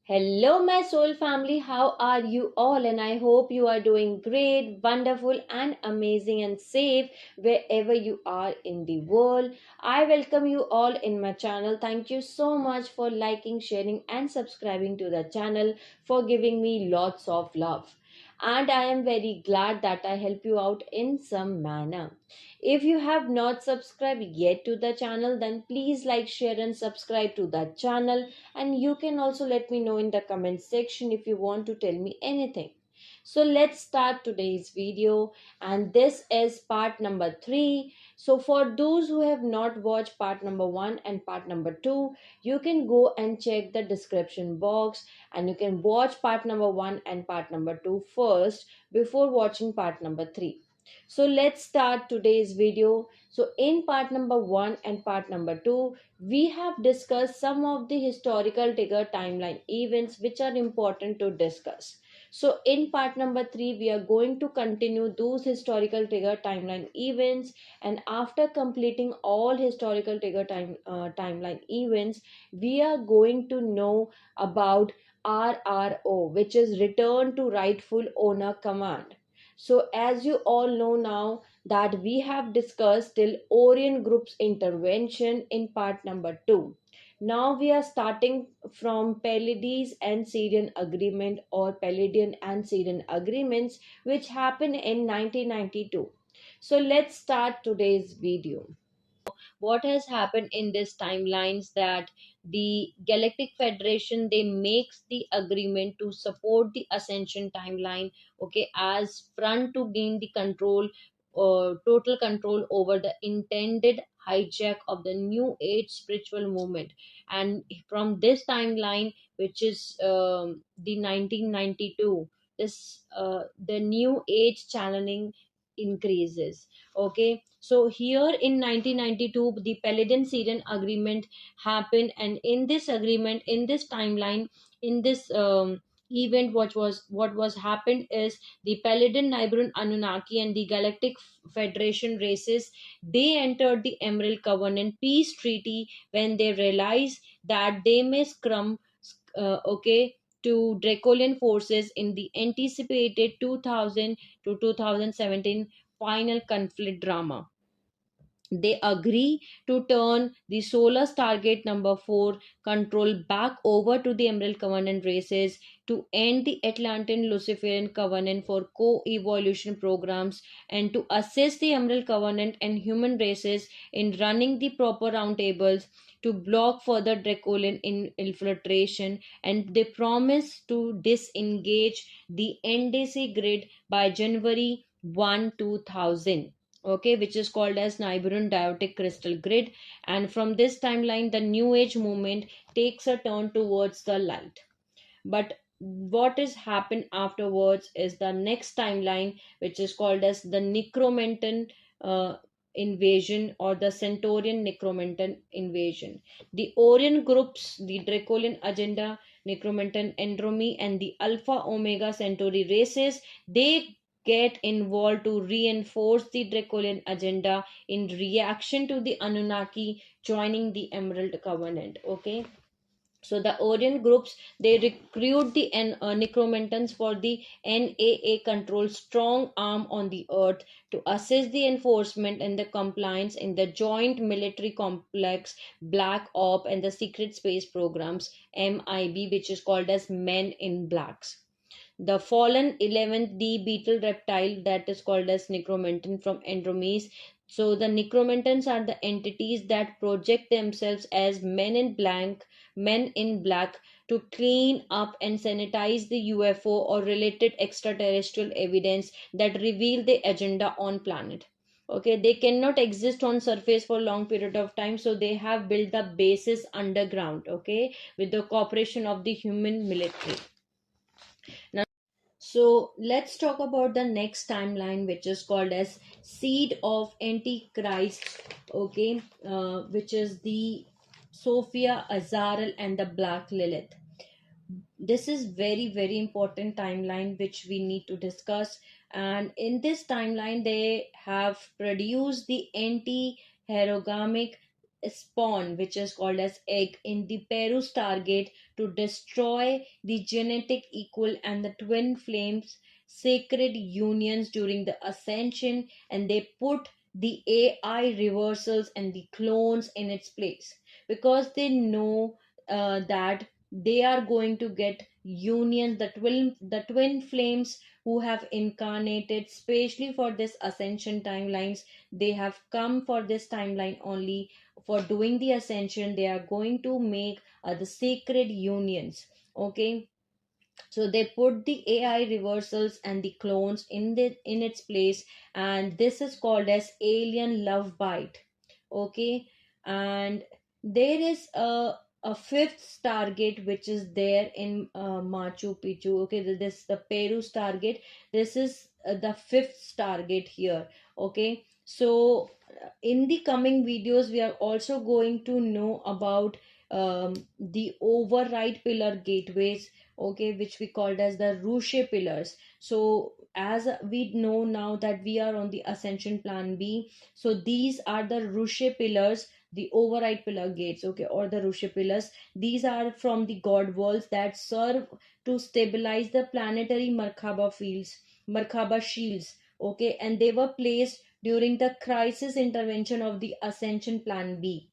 Hello, my soul family. How are you all? And I hope you are doing great, wonderful, and amazing and safe wherever you are in the world. I welcome you all in my channel. Thank you so much for liking, sharing, and subscribing to the channel, for giving me lots of love. And I am very glad that I help you out in some manner. If you have not subscribed yet to the channel, then please like, share, and subscribe to the channel, and you can also let me know in the comment section if you want to tell me anything. So let's start today's video, and this is part number 3. So for those who have not watched part number 1 and part number 2, you can go and check the description box, and you can watch part number 1 and part number 2 first before watching part number 3. So let's start today's video. So in part number 1 and part number 2, we have discussed some of the historical trigger timeline events which are important to discuss. So in part number 3, we are going to continue those historical trigger timeline events, and after completing all historical trigger timeline events, we are going to know about RRO, which is Return to Rightful Owner Command. So as you all know now that we have discussed till Orion Group's intervention in part number 2. Now we are starting from Pleiades and Sirian agreement, or Pleiadian and Sirian agreements, which happened in 1992. So let's start today's video. What has happened in this timelines, that the Galactic Federation, they makes the agreement to support the ascension timeline, okay, as front to gain the control or total control over the intended hijack of the new age spiritual movement. And from this timeline, which is the 1992, this the new age channeling increases. Okay, so here in 1992, the Palladian Syrian agreement happened, and in this agreement, in this timeline, in this event, what was happened is the Palladian, Nibelungan, Anunnaki, and the Galactic Federation races, they entered the Emerald Covenant peace treaty when they realized that they may succumb, okay, to Draconian forces in the anticipated 2000 to 2017 final conflict drama. They agree to turn the solar Stargate number 4 control back over to the Emerald Covenant races, to end the Atlantean Luciferian Covenant for co-evolution programs, and to assist the Emerald Covenant and human races in running the proper roundtables to block further Dracolian infiltration. And they promise to disengage the NDC grid by January 1, 2000, okay, which is called as Nibelungan Diotic Crystal Grid. And from this timeline, the New Age movement takes a turn towards the light. But what is happened afterwards is the next timeline, which is called as the Necromiton invasion, or the Centaurian Necromiton invasion. The Orion groups, the Dracolian agenda, Necromiton Andromy, and the Alpha Omega Centauri races, they get involved to reinforce the Dracolian agenda in reaction to the Anunnaki joining the Emerald Covenant. Okay, so the Orion groups, they recruit the Necromentans for the NAA control strong arm on the earth to assist the enforcement and the compliance in the joint military complex, Black Op, and the secret space programs, MIB, which is called as Men in Blacks. The fallen 11th D beetle reptile, that is called as Necromenton from Andromedes. So the Necromentons are the entities that project themselves as men in black to clean up and sanitize the UFO or related extraterrestrial evidence that reveal the agenda on planet. Okay, they cannot exist on surface for long period of time, so they have built the bases underground, okay, with the cooperation of the human military. Now, so let's talk about the next timeline, which is called as Seed of Antichrist, okay, which is the Sophia, Azazael, and the Black Lilith. This is very important timeline which we need to discuss. And in this timeline, they have produced the anti-herogamic spawn, which is called as egg, in the Peru Stargate to destroy the genetic equal and the twin flames sacred unions during the ascension, and they put the AI reversals and the clones in its place because they know that they are going to get unions, the twin flames who have incarnated specially for this ascension timelines. They have come for this timeline only for doing the ascension. They are going to make the sacred unions. Okay, so they put the AI reversals and the clones in its place, and this is called as alien love bite. Okay, and there is a fifth stargate which is there in Machu Picchu. Okay, this the Peru stargate. This is the fifth stargate here. Okay, so in the coming videos we are also going to know about the override pillar gateways, okay, which we called as the Rushe pillars. So as we know now that we are on the ascension plan B, so these are the Rushe pillars, the override pillar gates, okay, or the Rushe pillars. These are from the god worlds that serve to stabilize the planetary Merkaba fields, Merkaba shields, okay, and they were placed during the crisis intervention of the ascension plan B.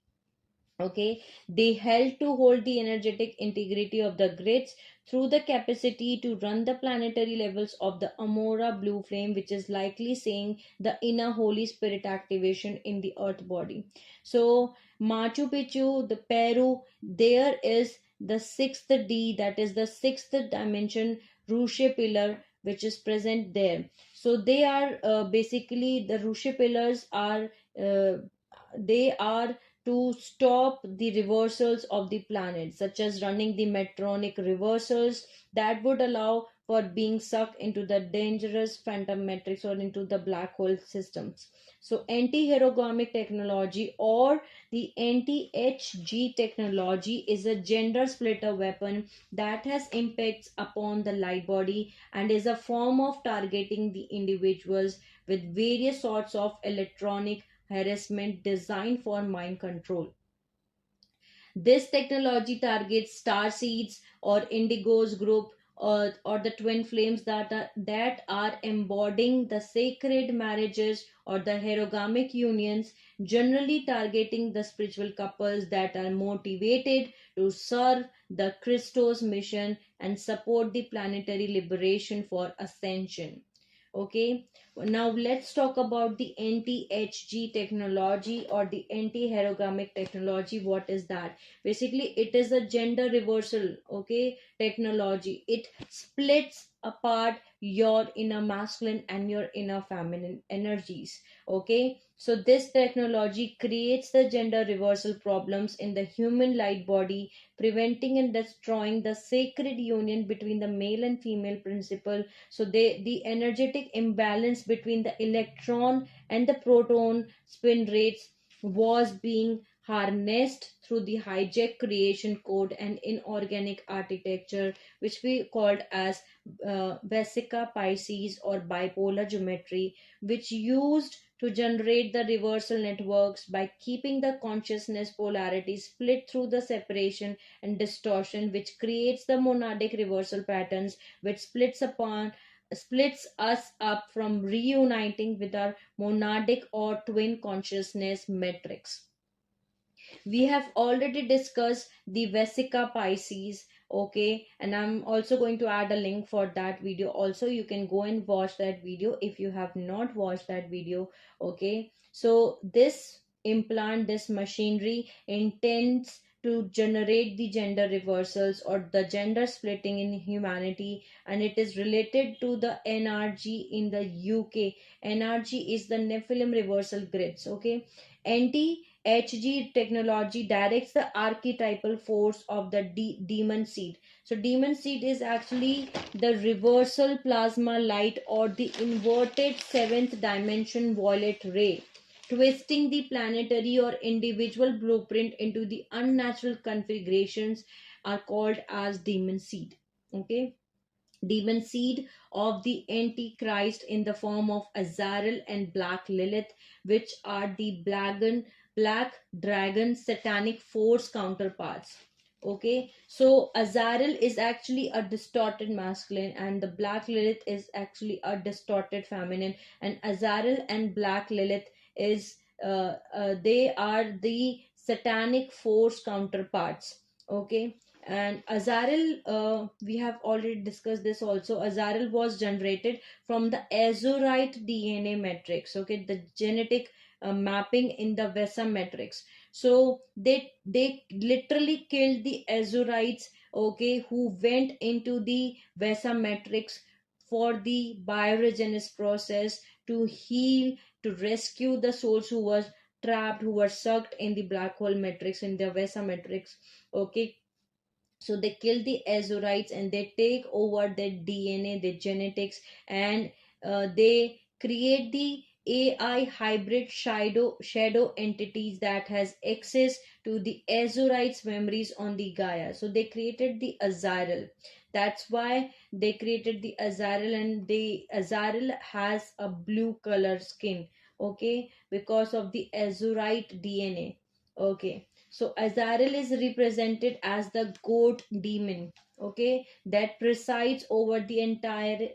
Okay, they help to hold the energetic integrity of the grids through the capacity to run the planetary levels of the Amora blue flame, which is likely saying the inner Holy Spirit activation in the earth body. So Machu Picchu, the Peru, there is the sixth D, that is the sixth dimension Rushe pillar, which is present there. So they are basically the Rushe pillars are they are to stop the reversals of the planet, such as running the metronic reversals that would allow for being sucked into the dangerous phantom matrix or into the black hole systems. So, anti-herogamic technology or the anti-HG technology is a gender splitter weapon that has impacts upon the light body and is a form of targeting the individuals with various sorts of electronic harassment designed for mind control. This technology targets starseeds or Indigos group, or the twin flames that are embodying the sacred marriages or the herogamic unions, generally targeting the spiritual couples that are motivated to serve the Christos mission and support the planetary liberation for ascension. Okay, now let's talk about the anti-HG technology or the anti-herogamic technology. What is that? Basically, it is a gender reversal, okay, technology. It splits apart your inner masculine and your inner feminine energies. Okay, so this technology creates the gender reversal problems in the human light body, preventing and destroying the sacred union between the male and female principle. So the energetic imbalance between the electron and the proton spin rates was being harnessed through the hijack creation code and inorganic architecture, which we called as Vesica Pisces or bipolar geometry, which used to generate the reversal networks by keeping the consciousness polarity split through the separation and distortion, which creates the monadic reversal patterns, which splits us up from reuniting with our monadic or twin consciousness matrix. We have already discussed the Vesica Pisces, okay, and I'm also going to add a link for that video. Also, you can go and watch that video if you have not watched that video. Okay, so this implant, this machinery intends to generate the gender reversals or the gender splitting in humanity, and it is related to the NRG in the UK. NRG is the Nephilim reversal grids. Okay, anti HG technology directs the archetypal force of the demon seed. So, demon seed is actually the reversal plasma light or the inverted seventh dimension violet ray, twisting the planetary or individual blueprint into the unnatural configurations are called as demon seed. Okay, demon seed of the Antichrist in the form of Azazael and Black Lilith, which are the black dragon satanic force counterparts. Okay, so Azazel is actually a distorted masculine, and the Black Lilith is actually a distorted feminine. And Azazel and Black Lilith is they are the satanic force counterparts. Okay, and Azazel, we have already discussed this also. Azazel was generated from the Azurite DNA matrix. Okay, the genetic mapping in the Vesa matrix. So they literally killed the Azurites, okay, who went into the Vesa matrix for the bioregenesis process to heal, to rescue the souls who was trapped, who were sucked in the black hole matrix, in the Vesa matrix. Okay, so they kill the Azurites and they take over their DNA, their genetics, and they create the AI hybrid shadow entities that has access to the Azurites' memories on the Gaia. So they created the Azazel. That's why they created the Azazel, and the Azazel has a blue color skin. Okay, because of the Azurite DNA. Okay, so Azazel is represented as the goat demon, okay, that presides over the entire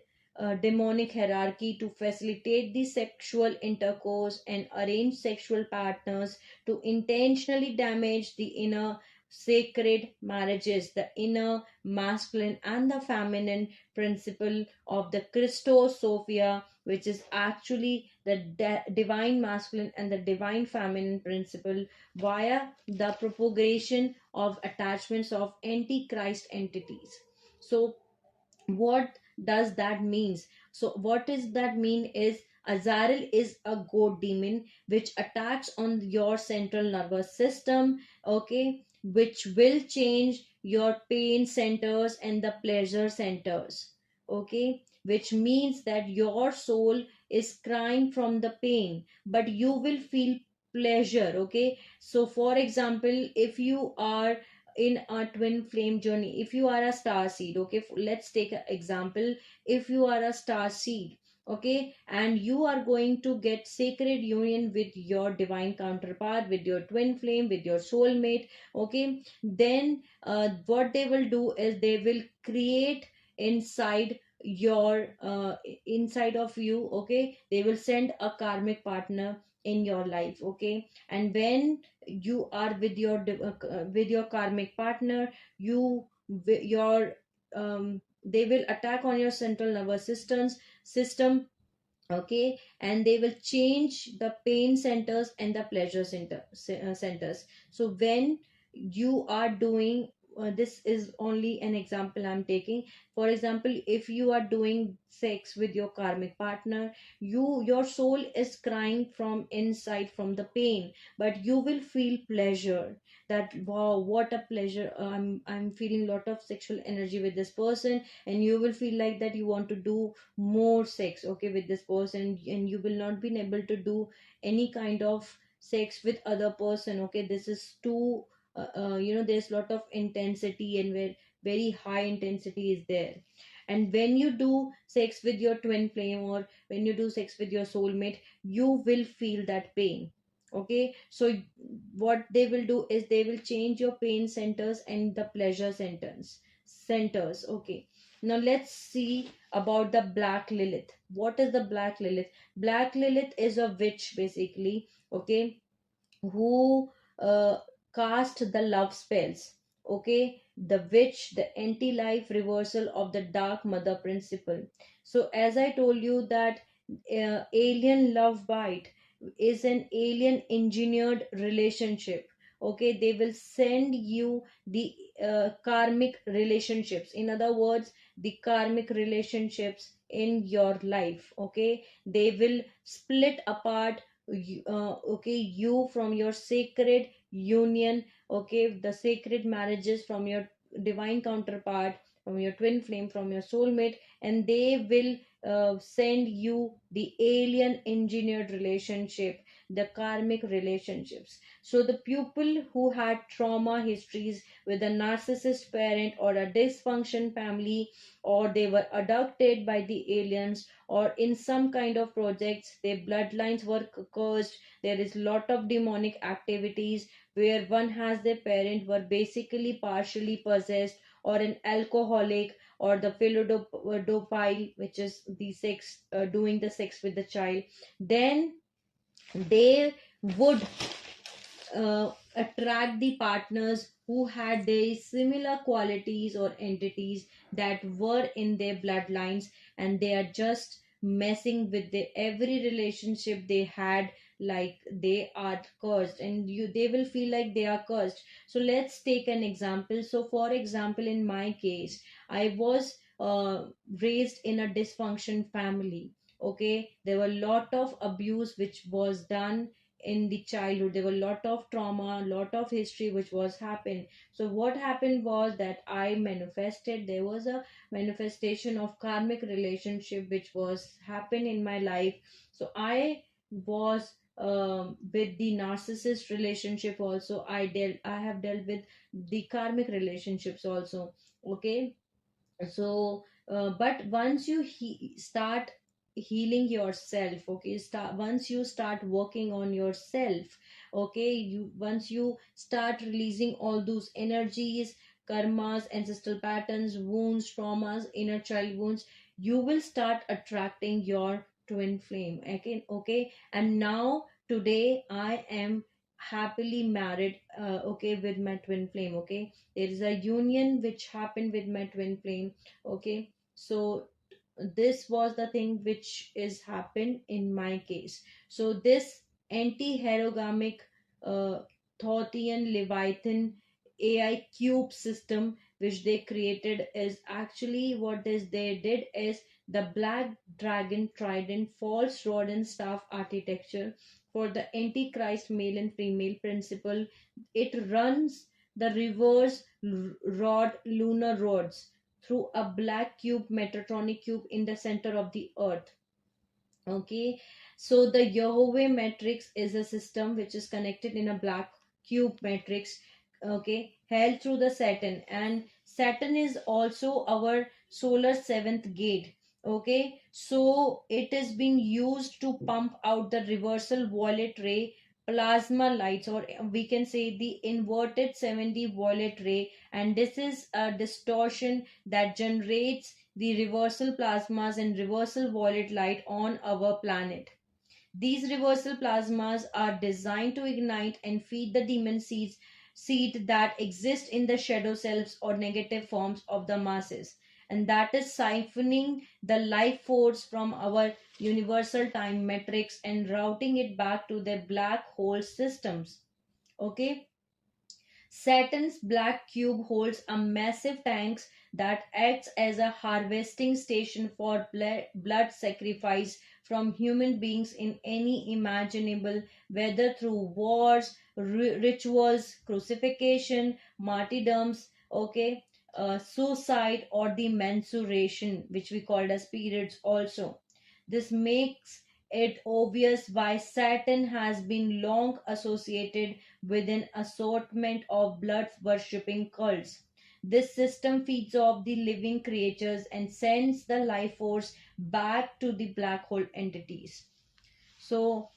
demonic hierarchy to facilitate the sexual intercourse and arrange sexual partners to intentionally damage the inner sacred marriages, the inner masculine and the feminine principle of the Christos-Sophia, which is actually the divine masculine and the divine feminine principle via the propagation of attachments of antichrist entities. So what does that means? So what is that mean is Azazel is a goat demon which attacks on your central nervous system, okay, which will change your pain centers and the pleasure centers, okay, which means that your soul is crying from the pain but you will feel pleasure. Okay, so for example, if you are in a twin flame journey, if you are a star seed, okay, let's take an example. If you are a star seed, okay, and you are going to get sacred union with your divine counterpart, with your twin flame, with your soulmate, okay, then what they will do is they will create inside your inside of you, okay, they will send a karmic partner in your life. Okay, and when you are with your karmic partner, your they will attack on your central nervous system, okay, and they will change the pain centers and the pleasure centers. So when you are doing this is only an example I'm taking. For example, if you are doing sex with your karmic partner, your soul is crying from inside from the pain, but you will feel pleasure, that wow, what a pleasure, I'm feeling a lot of sexual energy with this person, and you will feel like that you want to do more sex, okay, with this person, and you will not be able to do any kind of sex with other person. Okay, this is too there's lot of intensity, and where very high intensity is there. And when you do sex with your twin flame, or when you do sex with your soulmate, you will feel that pain. Okay, so what they will do is they will change your pain centers and the pleasure centers. Okay, now let's see about the Black Lilith. What is the Black Lilith? Black Lilith is a witch basically, okay, who cast the love spells. Okay, the witch, the anti-life reversal of the dark mother principle. So as I told you that alien love bite is an alien engineered relationship. Okay, they will send you the karmic relationships, in other words, the karmic relationships in your life. Okay, they will split apart okay, you from your sacred union, okay, the sacred marriages from your divine counterpart, from your twin flame, from your soulmate, and they will send you the alien engineered relationship, the karmic relationships. So the people who had trauma histories with a narcissist parent or a dysfunction family, or they were abducted by the aliens, or in some kind of projects their bloodlines were cursed. There is lot of demonic activities where one has their parent were basically partially possessed, or an alcoholic, or the philodophile, which is the sex, doing the sex with the child. Then they would attract the partners who had the similar qualities or entities that were in their bloodlines, and they are just messing with the every relationship they had, like they are cursed, and you they will feel like they are cursed. So let's take an example. So for example, in my case, I was raised in a dysfunction family. Okay, there were a lot of abuse which was done in the childhood. There were a lot of trauma, a lot of history which was happened. So what happened was that I manifested, there was a manifestation of karmic relationship which was happened in my life. So I was with the narcissist relationship also. I have dealt with the karmic relationships also. Okay, so but once you start healing yourself, okay, start once you start working on yourself, okay, you once you start releasing all those energies, karmas, ancestral patterns, wounds, traumas, inner child wounds, you will start attracting your twin flame. Okay, okay. And now today I am happily married, okay, with my twin flame. Okay, there is a union which happened with my twin flame. Okay, so this was the thing which is happened in my case. So this anti-herogamic uh, Thothian Leviathan AI cube system which they created is actually what this they did is the black dragon trident false rod and staff architecture for the antichrist male and female principle. It runs the reverse rod lunar rods through a black cube metatronic cube in the center of the earth. Okay, so the Yahweh matrix is a system which is connected in a black cube matrix, okay, held through the Saturn, and Saturn is also our solar seventh gate. Okay, so it is being used to pump out the reversal violet ray plasma lights, or we can say the inverted 7D violet ray, and this is a distortion that generates the reversal plasmas and reversal violet light on our planet. These reversal plasmas are designed to ignite and feed the demon seed that exist in the shadow selves or negative forms of the masses, and that is siphoning the life force from our universal time matrix and routing it back to the black hole systems. Okay, Saturn's black cube holds a massive tank that acts as a harvesting station for blood sacrifice from human beings in any imaginable, whether through wars, rituals, crucifixion, martyrdoms, okay, suicide, or the mensuration, which we called as periods also. This makes it obvious why Saturn has been long associated with an assortment of blood worshipping cults. This system feeds off the living creatures and sends the life force back to the black hole entities. So,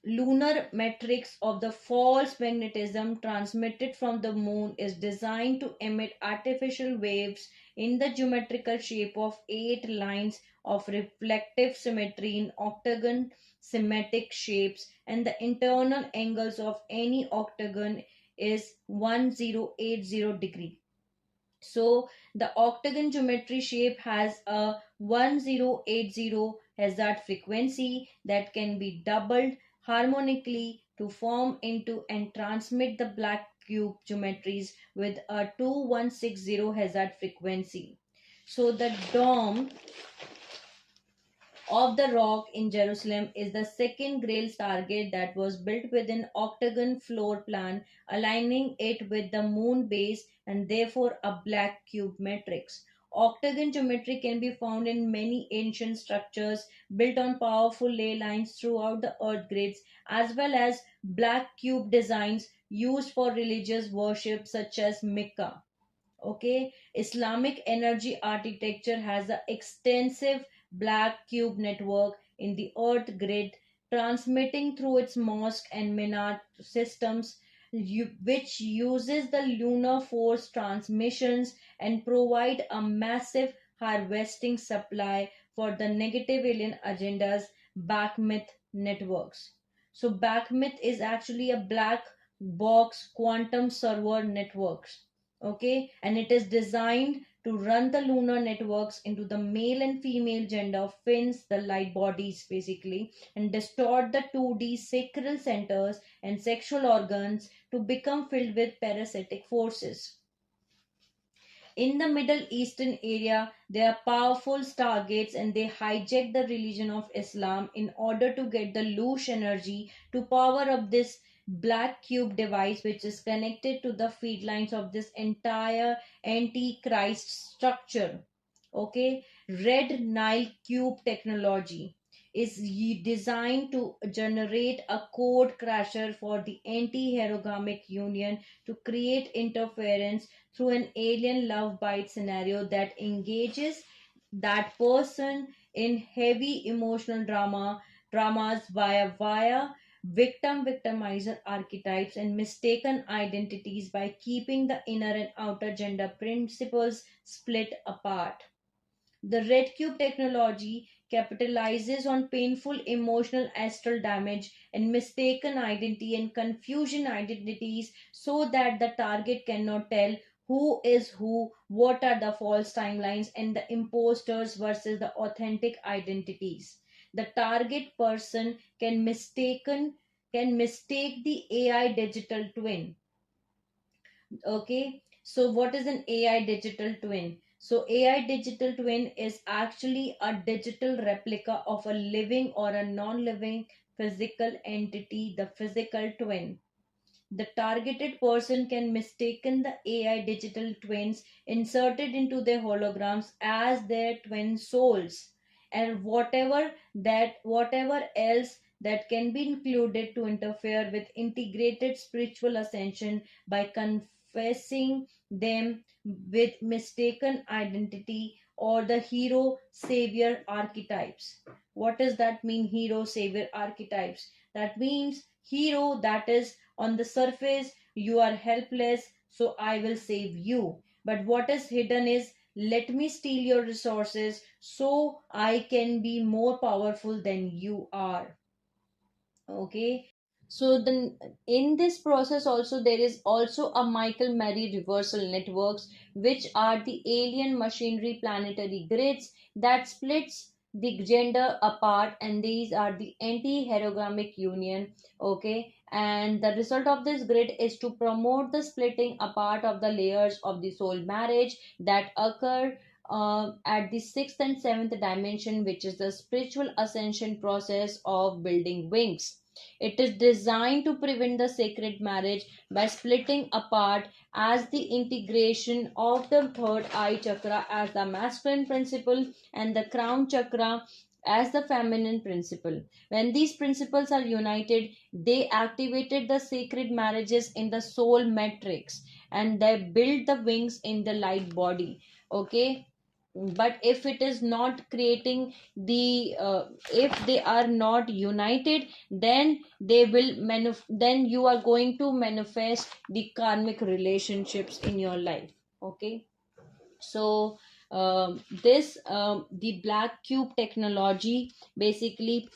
lunar matrix of the false magnetism transmitted from the moon is designed to emit artificial waves in the geometrical shape of 8 lines of reflective symmetry in octagon symmetric shapes, and the internal angles of any octagon is 1080 degree. So the octagon geometry shape has a 1080 hazard frequency that can be doubled harmonically to form into and transmit the black cube geometries with a 2160 hazard frequency. So the dome of the rock in Jerusalem is the second Grail Stargate that was built with an octagon floor plan, aligning it with the moon base and therefore a black cube matrix. Octagon geometry can be found in many ancient structures built on powerful ley lines throughout the earth grids, as well as black cube designs used for religious worship such as Mecca. Okay, Islamic energy architecture has an extensive black cube network in the earth grid, transmitting through its mosque and minaret systems, which uses the lunar force transmissions and provide a massive harvesting supply for the negative alien agendas backmyth networks. So backmyth is actually a black box quantum server networks. Okay, and it is designed to run the lunar networks into the male and female gender fins, the light bodies basically, and distort the 2D sacral centers and sexual organs to become filled with parasitic forces. In the Middle Eastern area, there are powerful stargates and they hijack the religion of Islam in order to get the loose energy to power up this black cube device, which is connected to the feed lines of this entire Anti-Christ structure. Okay, Red Nile cube technology is designed to generate a code crasher for the anti-herogamic union to create interference through an alien love bite scenario that engages that person in heavy emotional dramas via victim victimizer archetypes and mistaken identities by keeping the inner and outer gender principles split apart. The red cube technology capitalizes on painful emotional astral damage and mistaken identity and confusion identities so that the target cannot tell who is who, what are the false timelines, and the imposters versus the authentic identities. The target person can mistake the AI digital twin. Okay, so what is an AI digital twin? So AI digital twin is actually a digital replica of a living or a non-living physical entity, the physical twin. The targeted person can mistaken the AI digital twins inserted into their holograms as their twin souls, and whatever else that can be included to interfere with integrated spiritual ascension by confessing them with mistaken identity or the hero savior archetypes. What does that mean, hero savior archetypes? That means hero, that is on the surface you are helpless, so I will save you. But what is hidden is, let me steal your resources so I can be more powerful than you are. Okay, so then in this process also there is also a Michael Mary reversal networks, which are the alien machinery planetary grids that splits the gender apart, and these are the anti-herogamic union. Okay, and the result of this grid is to promote the splitting apart of the layers of the soul marriage that occur at the sixth and seventh dimension, which is the spiritual ascension process of building wings. It is designed to prevent the sacred marriage by splitting apart as the integration of the third eye chakra as the masculine principle and the crown chakra as the feminine principle. When these principles are united, they activated the sacred marriages in the soul matrix and they build the wings in the light body. Okay, but if it is not creating the if they are not united, then they will then you are going to manifest the karmic relationships in your life. Okay, so this the black cube technology basically,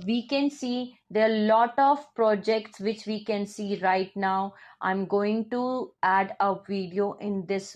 we can see there are a lot of projects which we can see right now. I'm going to add a video in this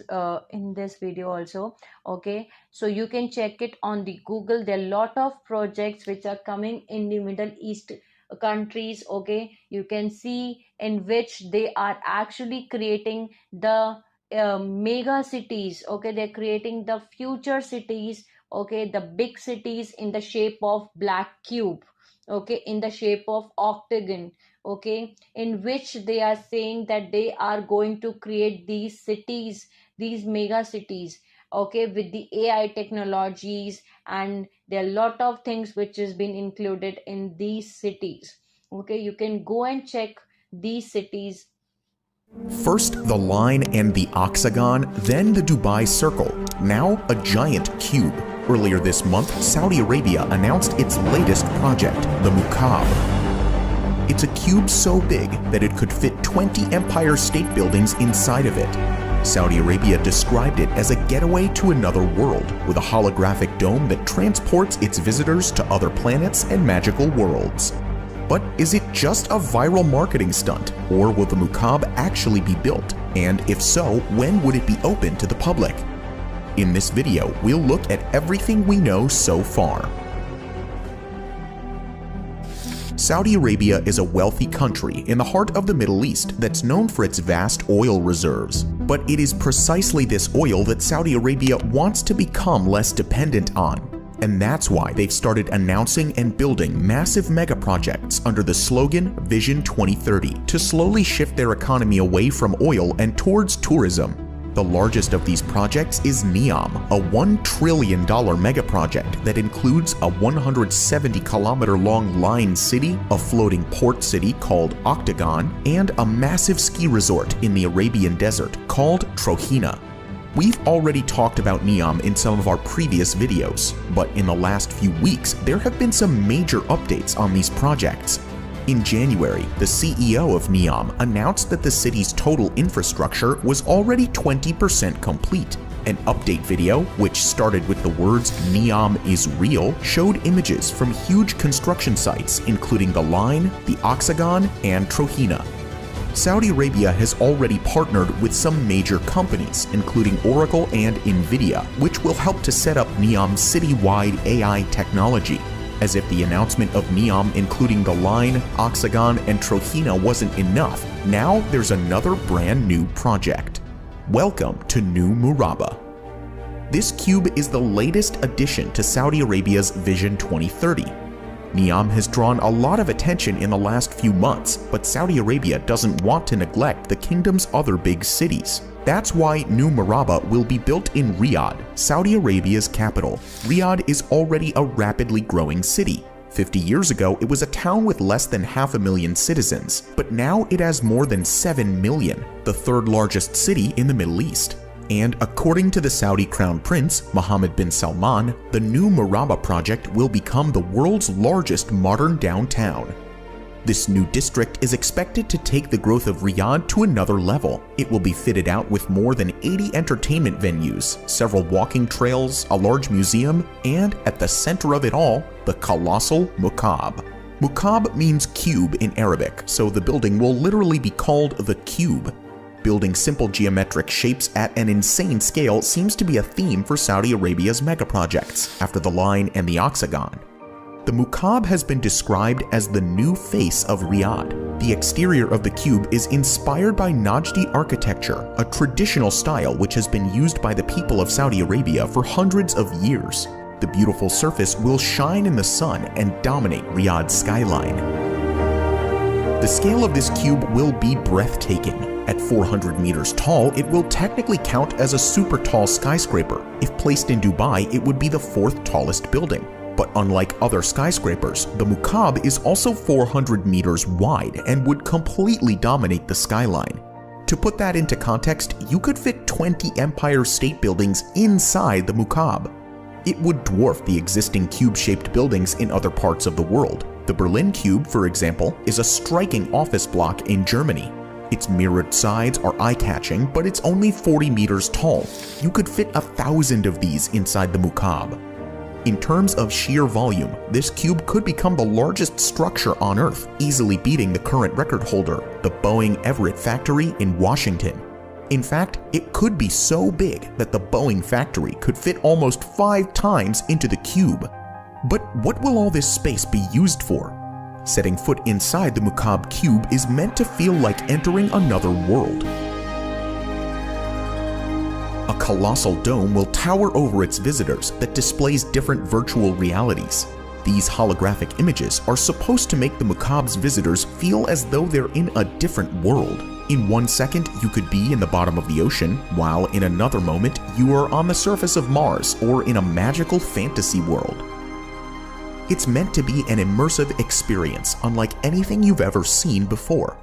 video also. Okay, so you can check it on the Google. There are a lot of projects which are coming in the Middle East countries. Okay, you can see in which they are actually creating the mega cities. Okay, they're creating the future cities. Okay, the big cities in the shape of black cube. Okay, in the shape of octagon. Okay, in which they are saying that they are going to create these cities, these mega cities. okay, with the AI technologies, and there are a lot of things which has been included in these cities. Okay, you can go and check these cities. First the line and the octagon, then the Dubai Circle, now a giant cube. Earlier this month, Saudi Arabia announced its latest project, the Mukaab. It's a cube so big that it could fit 20 Empire State Buildings inside of it. Saudi Arabia described it as a getaway to another world, with a holographic dome that transports its visitors to other planets and magical worlds. But is it just a viral marketing stunt, or will the Mukaab actually be built? And if so, when would it be open to the public? In this video, we'll look at everything we know so far. Saudi Arabia is a wealthy country in the heart of the Middle East that's known for its vast oil reserves. But it is precisely this oil that Saudi Arabia wants to become less dependent on. And that's why they've started announcing and building massive mega projects under the slogan Vision 2030 to slowly shift their economy away from oil and towards tourism. The largest of these projects is NEOM, a $1 trillion mega project that includes a 170-kilometer-long line city, a floating port city called Octagon, and a massive ski resort in the Arabian desert called Trohina. We've already talked about NEOM in some of our previous videos, but in the last few weeks, there have been some major updates on these projects. In January, the CEO of NEOM announced that the city's total infrastructure was already 20% complete. An update video, which started with the words "NEOM is real," showed images from huge construction sites including the Line, the Octagon, and Trohina. Saudi Arabia has already partnered with some major companies, including Oracle and Nvidia, which will help to set up NEOM's citywide AI technology. As if the announcement of NEOM including the Line, Octagon, and Trohina wasn't enough, now there's another brand new project. Welcome to New Murabba. This cube is the latest addition to Saudi Arabia's Vision 2030. NEOM has drawn a lot of attention in the last few months, but Saudi Arabia doesn't want to neglect the kingdom's other big cities. That's why New Murabba will be built in Riyadh, Saudi Arabia's capital. Riyadh is already a rapidly growing city. 50 years ago, it was a town with less than 500,000 citizens, but now it has more than 7 million, the third largest city in the Middle East. And according to the Saudi Crown Prince, Mohammed bin Salman, the New Murabba project will become the world's largest modern downtown. This new district is expected to take the growth of Riyadh to another level. It will be fitted out with more than 80 entertainment venues, several walking trails, a large museum, and at the center of it all, the colossal Mukaab. Mukaab means cube in Arabic, so the building will literally be called the Cube. Building simple geometric shapes at an insane scale seems to be a theme for Saudi Arabia's mega projects, after the Line and the Octagon. The Mukaab has been described as the new face of Riyadh. The exterior of the cube is inspired by Najdi architecture, a traditional style which has been used by the people of Saudi Arabia for hundreds of years. The beautiful surface will shine in the sun and dominate Riyadh's skyline. The scale of this cube will be breathtaking. At 400 meters tall, it will technically count as a super tall skyscraper. If placed in Dubai, it would be the fourth tallest building. But unlike other skyscrapers, the Mukaab is also 400 meters wide and would completely dominate the skyline. To put that into context, you could fit 20 Empire State Buildings inside the Mukaab. It would dwarf the existing cube-shaped buildings in other parts of the world. The Berlin Cube, for example, is a striking office block in Germany. Its mirrored sides are eye-catching, but it's only 40 meters tall. You could fit 1,000 of these inside the Mukaab. In terms of sheer volume, this cube could become the largest structure on Earth, easily beating the current record holder, the Boeing Everett factory in Washington. In fact, it could be so big that the Boeing factory could fit almost 5 times into the cube. But what will all this space be used for? Setting foot inside the Mukaab cube is meant to feel like entering another world. A colossal dome will tower over its visitors that displays different virtual realities. These holographic images are supposed to make the Mukaab's visitors feel as though they're in a different world. In 1 second, you could be in the bottom of the ocean, while in another moment, you are on the surface of Mars or in a magical fantasy world. It's meant to be an immersive experience unlike anything you've ever seen before.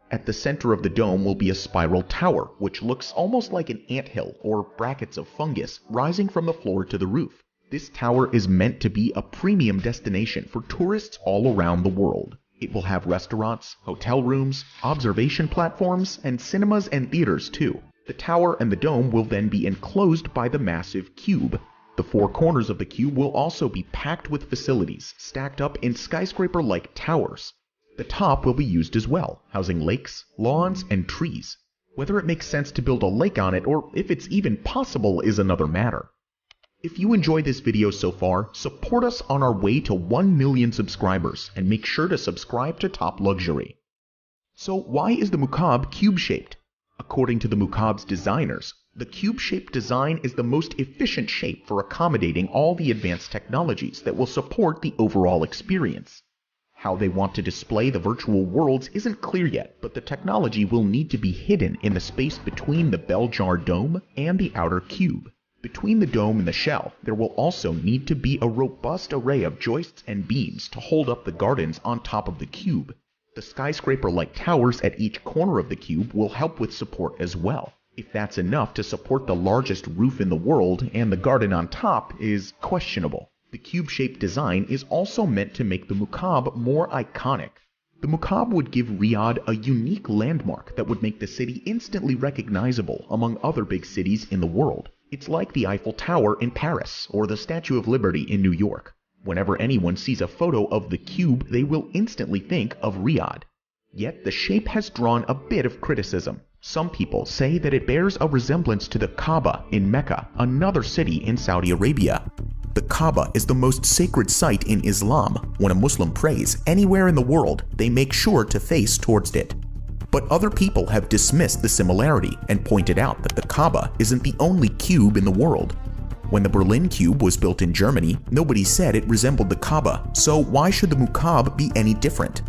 At the center of the dome will be a spiral tower, which looks almost like an anthill or brackets of fungus rising from the floor to the roof. This tower is meant to be a premium destination for tourists all around the world. It will have restaurants, hotel rooms, observation platforms, and cinemas and theaters too. The tower and the dome will then be enclosed by the massive cube. The 4 corners of the cube will also be packed with facilities, stacked up in skyscraper-like towers. The top will be used as well, housing lakes, lawns, and trees. Whether it makes sense to build a lake on it or if it's even possible is another matter. If you enjoyed this video so far, support us on our way to 1 million subscribers and make sure to subscribe to Top Luxury. So why is the Mukaab cube-shaped? According to the Mukaab's designers, the cube-shaped design is the most efficient shape for accommodating all the advanced technologies that will support the overall experience. How they want to display the virtual worlds isn't clear yet, but the technology will need to be hidden in the space between the bell-jar dome and the outer cube. Between the dome and the shell, there will also need to be a robust array of joists and beams to hold up the gardens on top of the cube. The skyscraper-like towers at each corner of the cube will help with support as well. If that's enough to support the largest roof in the world and the garden on top is questionable. The cube-shaped design is also meant to make the Mukaab more iconic. The Mukaab would give Riyadh a unique landmark that would make the city instantly recognizable among other big cities in the world. It's like the Eiffel Tower in Paris or the Statue of Liberty in New York. Whenever anyone sees a photo of the cube, they will instantly think of Riyadh. Yet the shape has drawn a bit of criticism. Some people say that it bears a resemblance to the Kaaba in Mecca, another city in Saudi Arabia. The Kaaba is the most sacred site in Islam. When a Muslim prays anywhere in the world, they make sure to face towards it. But other people have dismissed the similarity and pointed out that the Kaaba isn't the only cube in the world. When the Berlin Cube was built in Germany, nobody said it resembled the Kaaba, so why should the Mukaab be any different?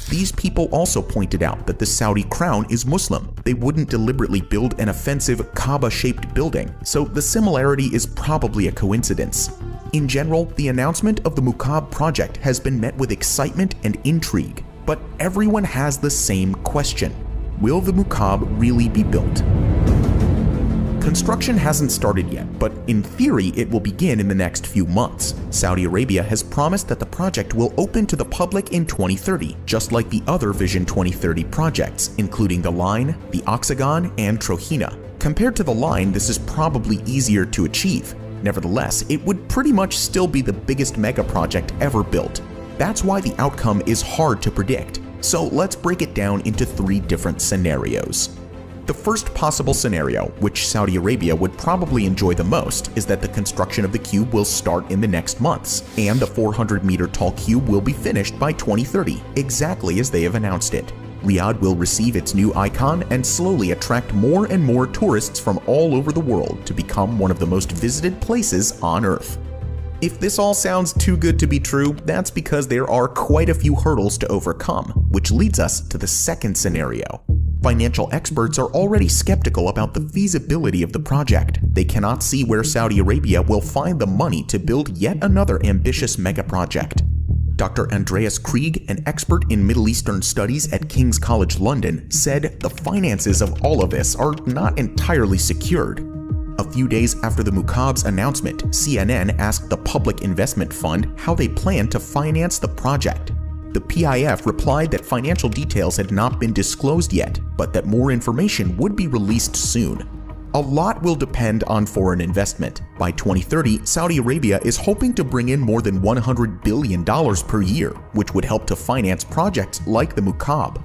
These people also pointed out that the Saudi crown is Muslim. They wouldn't deliberately build an offensive Kaaba-shaped building, so the similarity is probably a coincidence. In general, the announcement of the Mukaab project has been met with excitement and intrigue, but everyone has the same question. Will the Mukaab really be built? Construction hasn't started yet, but in theory it will begin in the next few months. Saudi Arabia has promised that the project will open to the public in 2030, just like the other Vision 2030 projects, including the Line, the Oxagon, and Trohina. Compared to the Line, this is probably easier to achieve. Nevertheless, it would pretty much still be the biggest mega project ever built. That's why the outcome is hard to predict. So let's break it down into 3 different scenarios. The first possible scenario, which Saudi Arabia would probably enjoy the most, is that the construction of the cube will start in the next months, and the 400-meter tall cube will be finished by 2030, exactly as they have announced it. Riyadh will receive its new icon and slowly attract more and more tourists from all over the world to become one of the most visited places on Earth. If this all sounds too good to be true, that's because there are quite a few hurdles to overcome, which leads us to the second scenario. Financial experts are already skeptical about the feasibility of the project. They cannot see where Saudi Arabia will find the money to build yet another ambitious mega project. Dr. Andreas Krieg, an expert in Middle Eastern studies at King's College London, said the finances of all of this are not entirely secured. A few days after the Mukaab's announcement, CNN asked the Public Investment Fund how they plan to finance the project. The PIF replied that financial details had not been disclosed yet, but that more information would be released soon. A lot will depend on foreign investment. By 2030, Saudi Arabia is hoping to bring in more than $100 billion per year, which would help to finance projects like the Mukaab.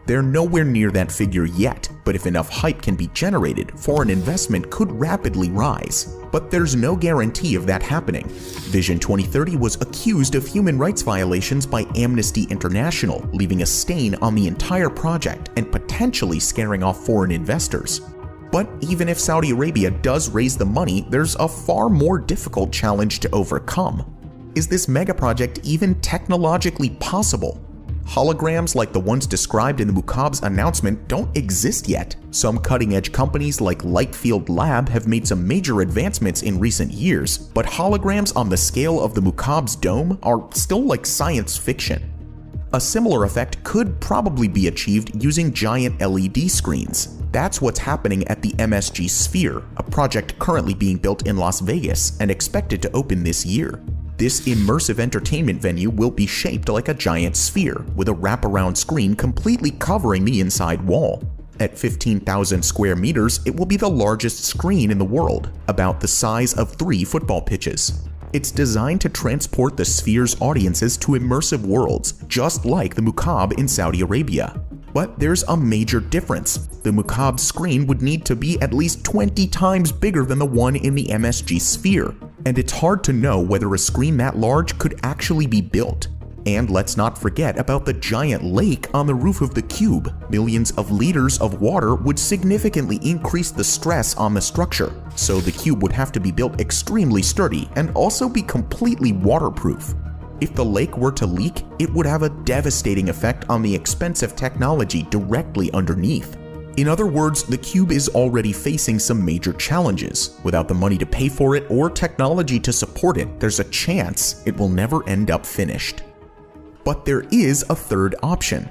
They're nowhere near that figure yet, but if enough hype can be generated, foreign investment could rapidly rise. But there's no guarantee of that happening. Vision 2030 was accused of human rights violations by Amnesty International, leaving a stain on the entire project and potentially scaring off foreign investors. But even if Saudi Arabia does raise the money, there's a far more difficult challenge to overcome. Is this mega project even technologically possible? Holograms like the ones described in the Mukab's announcement don't exist yet. Some cutting-edge companies like Lightfield Lab have made some major advancements in recent years, but holograms on the scale of the Mukab's dome are still like science fiction. A similar effect could probably be achieved using giant LED screens. That's what's happening at the MSG Sphere, a project currently being built in Las Vegas and expected to open this year. This immersive entertainment venue will be shaped like a giant sphere, with a wraparound screen completely covering the inside wall. At 15,000 square meters, it will be the largest screen in the world, about the size of 3 football pitches. It's designed to transport the sphere's audiences to immersive worlds, just like the Mukab in Saudi Arabia. But there's a major difference. The Mukab screen would need to be at least 20 times bigger than the one in the MSG Sphere, and it's hard to know whether a screen that large could actually be built. And let's not forget about the giant lake on the roof of the cube. Millions of liters of water would significantly increase the stress on the structure, so the cube would have to be built extremely sturdy and also be completely waterproof. If the lake were to leak, it would have a devastating effect on the expensive technology directly underneath. In other words, the cube is already facing some major challenges. Without the money to pay for it or technology to support it, there's a chance it will never end up finished. But there is a third option.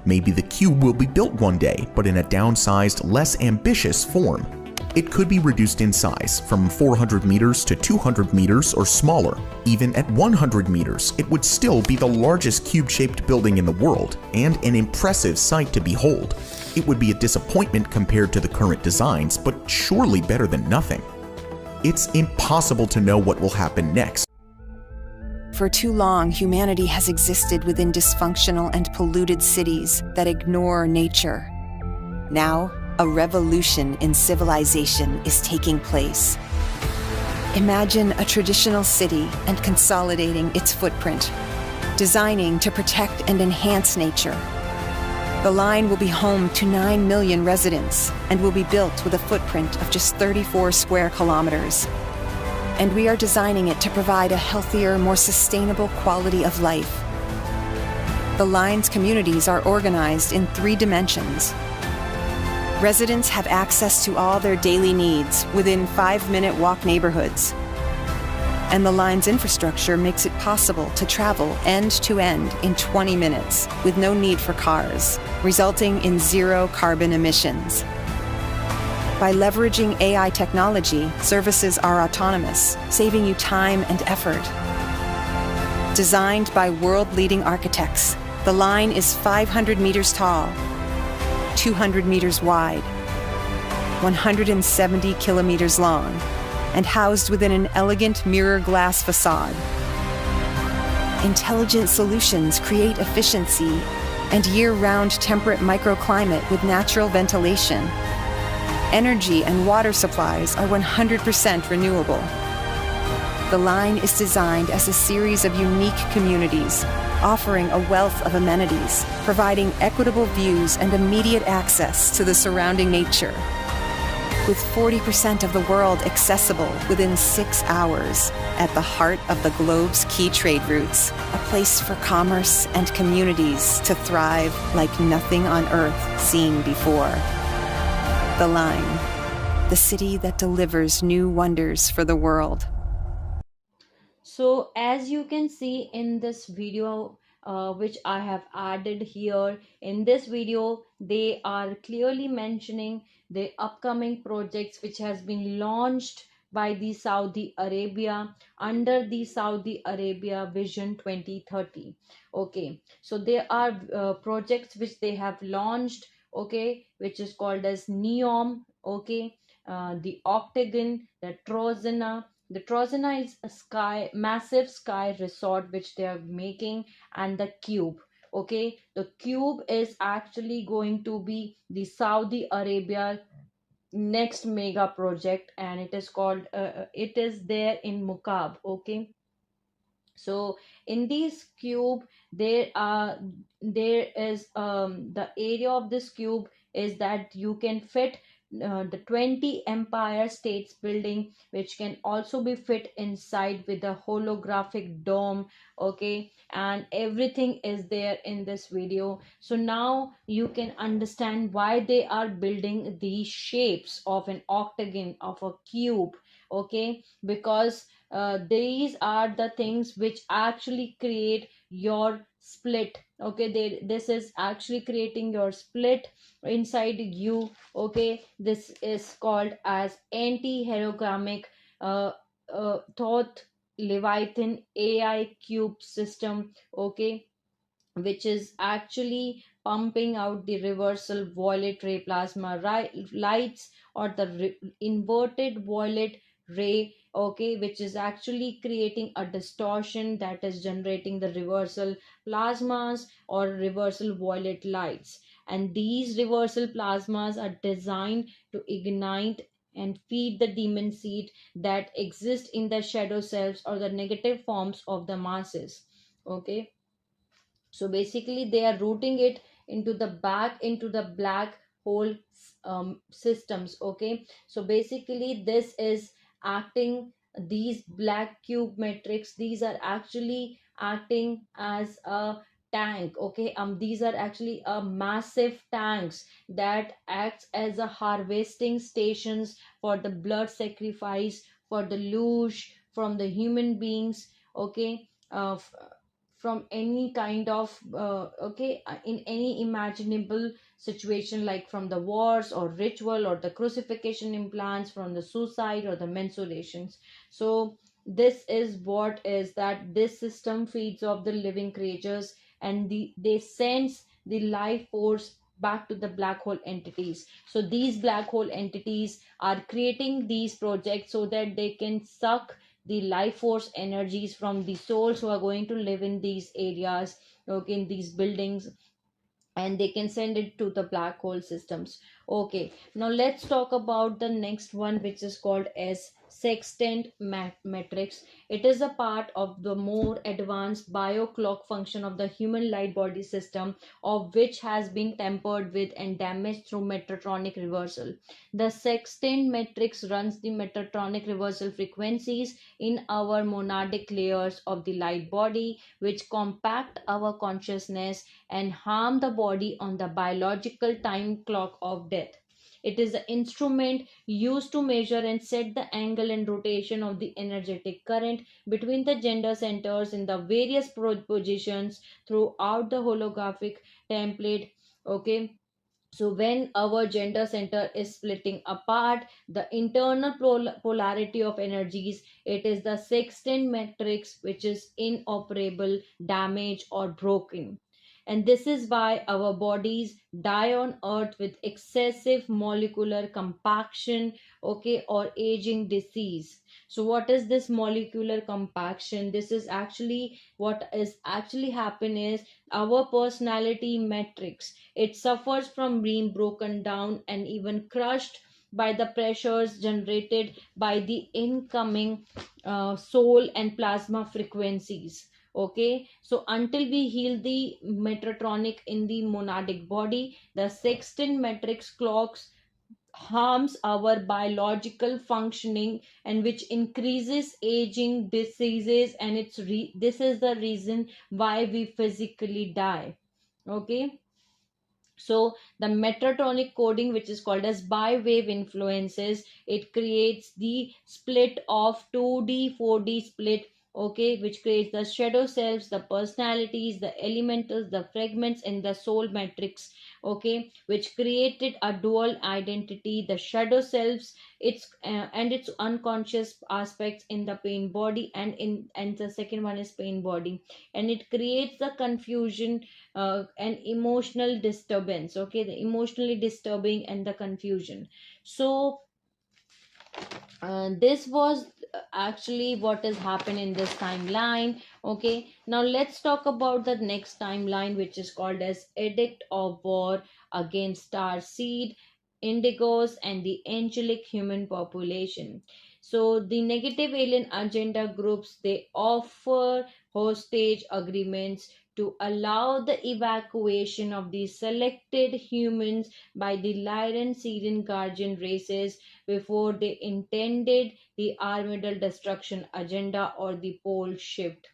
Maybe the cube will be built one day, but in a downsized, less ambitious form. It could be reduced in size from 400 meters to 200 meters or smaller. Even at 100 meters, it would still be the largest cube-shaped building in the world and an impressive sight to behold. It would be a disappointment compared to the current designs, but surely better than nothing. It's impossible to know what will happen next. For too long, humanity has existed within dysfunctional and polluted cities that ignore nature. Now, a revolution in civilization is taking place. Imagine a traditional city and consolidating its footprint, designing to protect and enhance nature. The line will be home to 9 million residents and will be built with a footprint of just 34 square kilometers. And we are designing it to provide a healthier, more sustainable quality of life. The line's communities are organized in 3 dimensions. Residents have access to all their daily needs within 5-minute walk neighborhoods. And the line's infrastructure makes it possible to travel end to end in 20 minutes with no need for cars, resulting in 0 carbon emissions. By leveraging AI technology, services are autonomous, saving you time and effort. Designed by world-leading architects, the line is 500 meters tall, 200 meters wide, 170 kilometers long, and housed within an elegant mirror glass facade. Intelligent solutions create efficiency and year-round temperate microclimate with natural ventilation. Energy and water supplies are 100% renewable. The line is designed as a series of unique communities, offering a wealth of amenities, providing equitable views and immediate access to the surrounding nature. With 40% of the world accessible within 6 hours, at the heart of the globe's key trade routes, a place for commerce and communities to thrive like nothing on Earth seen before. The Line, the city that delivers new wonders for the world. So as you can see in this video, which I have added here, in this video they are clearly mentioning the upcoming projects which has been launched by the Saudi Arabia under the Saudi Arabia Vision 2030. Okay, so there are projects which they have launched, okay, which is called as Neom, okay, the Octagon, the Trojana. The Trojana is a massive sky resort which they are making, and the Cube. Okay, the Cube is actually going to be the Saudi Arabia next mega project, and it is called it is there in Mukab. Okay, so in this cube there is the area of this cube is that you can fit the 20 empire states building, which can also be fit inside with a holographic dome. Okay, and everything is there in this video. So now you can understand why they are building these shapes of an octagon, of a cube. Okay, because these are the things which actually create your split. Okay, this is actually creating your split inside you. Okay, this is called as anti-herogrammic thought Leviathan AI cube system. Okay, which is actually pumping out the reversal violet ray plasma lights, or the inverted violet ray. Okay, which is actually creating a distortion that is generating the reversal plasmas or reversal violet lights. And these reversal plasmas are designed to ignite and feed the demon seed that exist in the shadow selves or the negative forms of the masses. Okay, so basically they are routing it into the back into the black hole systems. Okay, so basically this is acting, these black cube matrix, these are actually acting as a tank. Okay, these are actually a massive tanks that acts as a harvesting stations for the blood sacrifice, for the luge from the human beings. Okay, from any kind of in any imaginable situation, like from the wars or ritual or the crucifixion implants, from the suicide or the menstruations. So this is what is that this system feeds off the living creatures, and they sense the life force back to the black hole entities. So these black hole entities are creating these projects so that they can suck the life force energies from the souls who are going to live in these areas, okay, in these buildings, and they can send it to the black hole systems. Okay, now let's talk about the next one, which is called as sextant matrix. It is a part of the more advanced bioclock function of the human light body system, of which has been tampered with and damaged through metatronic reversal. The sextant matrix runs the metatronic reversal frequencies in our monadic layers of the light body, which compact our consciousness and harm the body on the biological time clock of death. It is the instrument used to measure and set the angle and rotation of the energetic current between the gender centers in the various positions throughout the holographic template. Okay, so when our gender center is splitting apart, the internal polarity of energies, it is the sextant matrix which is inoperable, damaged, or broken. And this is why our bodies die on earth with excessive molecular compaction, okay, or aging disease. So what is this molecular compaction? This is actually what is actually happen is our personality matrix, it suffers from being broken down and even crushed by the pressures generated by the incoming soul and plasma frequencies. Okay, so until we heal the metatronic in the monadic body, the sextant matrix clocks harms our biological functioning, and which increases aging diseases, and this is the reason why we physically die. Okay, so the metatronic coding, which is called as bi-wave influences, it creates the split of 2D 4D split. Okay, which creates the shadow selves, the personalities, the elementals, the fragments in the soul matrix. Okay, which created a dual identity, the shadow selves, its and its unconscious aspects in the pain body, and the second one is pain body, and it creates the confusion and emotional disturbance. Okay, the emotionally disturbing and the confusion. So this was actually what has happened in this timeline. Okay, now let's talk about the next timeline, which is called as Edict of War against Starseed, Indigos, and the Angelic human population. So the negative alien agenda groups, they offer hostage agreements to allow the evacuation of the selected humans by the Lyran Sirian guardian races before they intended the Armidal destruction agenda or the pole shift.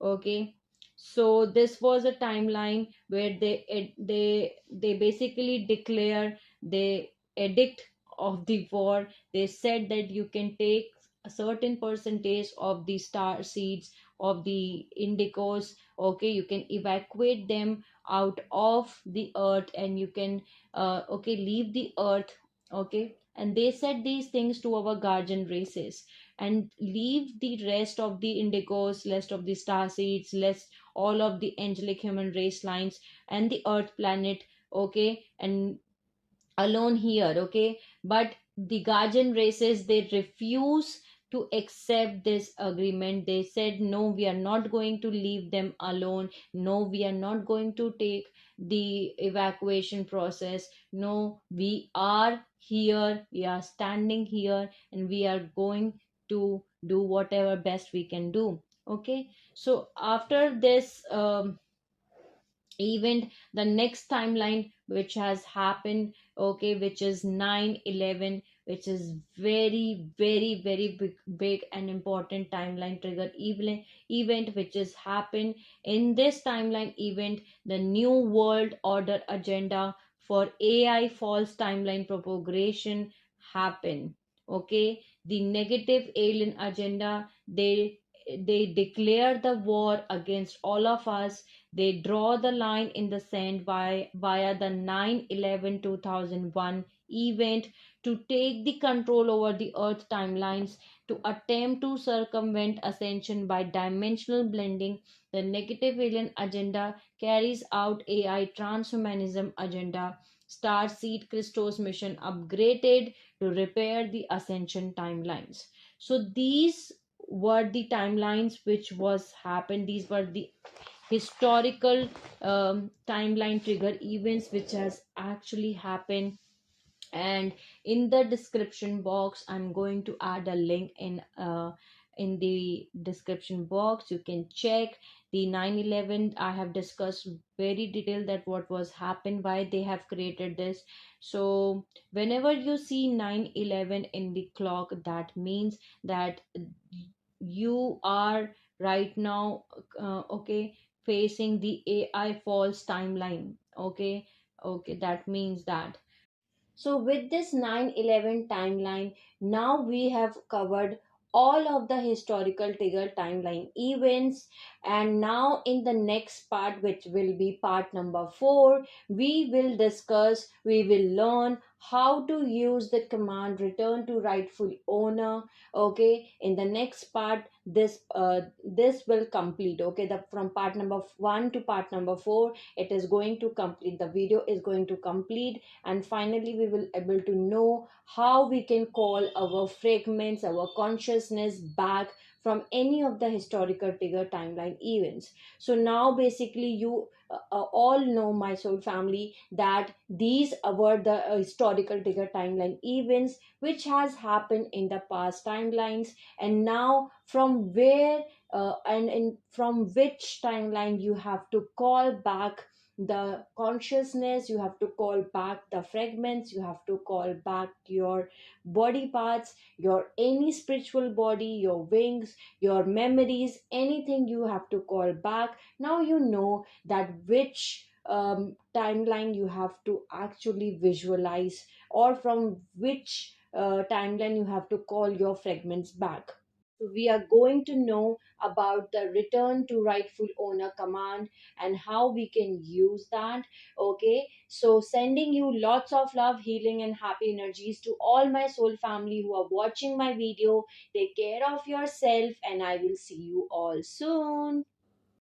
Okay, so this was a timeline where they basically declare the edict of the war. They said that you can take a certain percentage of the star seeds of the indigos. Okay, you can evacuate them out of the earth and you can okay, leave the earth. Okay, and they said these things to our guardian races and leave the rest of the indigos, rest of the star seeds, rest all of the angelic human race lines and the earth planet. Okay, and alone here. Okay, but the guardian races, they refuse to accept this agreement. They said no, we are not going to leave them alone. No, we are not going to take the evacuation process. No, we are here, we are standing here, and we are going to do whatever best we can do. Okay, so after this event, the next timeline which has happened, okay, which is 9/11, which is very big and important timeline trigger event which is happened. In this timeline event, the new world order agenda for AI false timeline propagation happen. Okay, the negative alien agenda, they declare the war against all of us. They draw the line in the sand via the 9/11 2001 event to take the control over the Earth timelines, to attempt to circumvent ascension by dimensional blending. The negative alien agenda carries out AI transhumanism agenda. Starseed Christos mission upgraded to repair the ascension timelines. So these were the timelines which was happened. These were the historical timeline trigger events which has actually happened. And in the description box, I'm going to add a link in the description box. You can check the 9/11. I have discussed very detailed that what was happened, why they have created this. So whenever you see 9/11 in the clock, that means that you are right now okay, facing the AI false timeline. Okay, okay, that means that. So with this 9/11 timeline, now we have covered all of the historical trigger timeline events. And now in the next part, which will be part number 4, we will discuss, we will learn how to use the command return to rightful owner. Okay, in the next part, this will complete. Okay, the from part number 1 to part number 4, it is going to complete, the video is going to complete. And finally we will able to know how we can call our fragments, our consciousness back from any of the historical trigger timeline events. So now basically you all know, my soul family, that these were the historical trigger timeline events which has happened in the past timelines. And now from where from which timeline you have to call back the consciousness, you have to call back the fragments, you have to call back your body parts, your any spiritual body, your wings, your memories, anything you have to call back. Now you know that which timeline you have to actually visualize, or from which timeline you have to call your fragments back. So we are going to know about the return to rightful owner command and how we can use that. Okay, so sending you lots of love, healing, and happy energies to all my soul family who are watching my video. Take care of yourself, and I will see you all soon.